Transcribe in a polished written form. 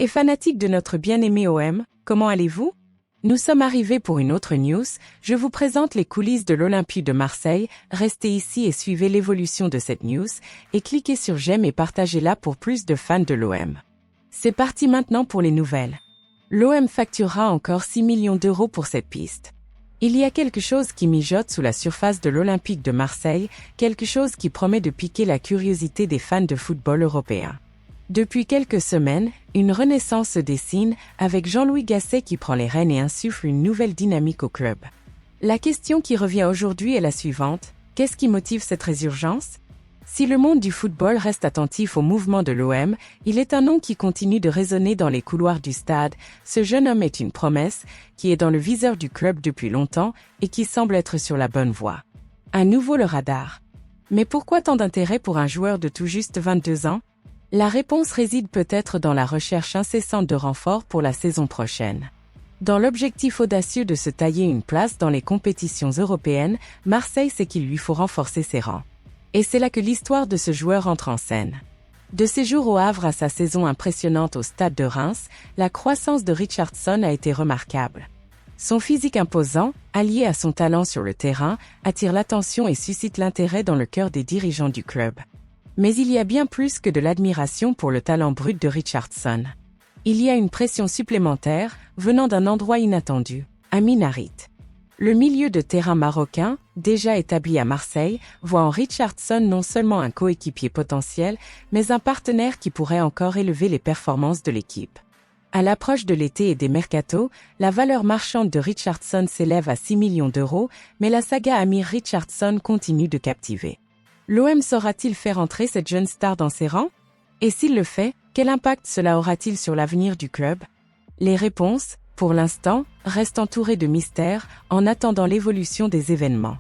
Et fanatiques de notre bien-aimé OM, comment allez-vous? Nous sommes arrivés pour une autre news, je vous présente les coulisses de l'Olympique de Marseille, restez ici et suivez l'évolution de cette news, et cliquez sur j'aime et partagez-la pour plus de fans de l'OM. C'est parti maintenant pour les nouvelles. L'OM facturera encore 6 millions d'euros pour cette piste. Il y a quelque chose qui mijote sous la surface de l'Olympique de Marseille, quelque chose qui promet de piquer la curiosité des fans de football européen. Depuis quelques semaines, une renaissance se dessine, avec Jean-Louis Gasset qui prend les rênes et insuffle une nouvelle dynamique au club. La question qui revient aujourd'hui est la suivante, qu'est-ce qui motive cette résurgence? Si le monde du football reste attentif au mouvement de l'OM, il est un nom qui continue de résonner dans les couloirs du stade. Ce jeune homme est une promesse, qui est dans le viseur du club depuis longtemps et qui semble être sur la bonne voie. À nouveau le radar. Mais pourquoi tant d'intérêt pour un joueur de tout juste 22 ans? La réponse réside peut-être dans la recherche incessante de renforts pour la saison prochaine. Dans l'objectif audacieux de se tailler une place dans les compétitions européennes, Marseille sait qu'il lui faut renforcer ses rangs. Et c'est là que l'histoire de ce joueur entre en scène. De ses jours au Havre à sa saison impressionnante au stade de Reims, la croissance de Richarlison a été remarquable. Son physique imposant, allié à son talent sur le terrain, attire l'attention et suscite l'intérêt dans le cœur des dirigeants du club. Mais il y a bien plus que de l'admiration pour le talent brut de Richarlison. Il y a une pression supplémentaire, venant d'un endroit inattendu, Amin Harit. Le milieu de terrain marocain, déjà établi à Marseille, voit en Richarlison non seulement un coéquipier potentiel, mais un partenaire qui pourrait encore élever les performances de l'équipe. À l'approche de l'été et des mercatos, la valeur marchande de Richarlison s'élève à 6 millions d'euros, mais la saga Amir Richarlison continue de captiver. L'OM saura-t-il faire entrer cette jeune star dans ses rangs? Et s'il le fait, quel impact cela aura-t-il sur l'avenir du club? Les réponses, pour l'instant, restent entourées de mystères en attendant l'évolution des événements.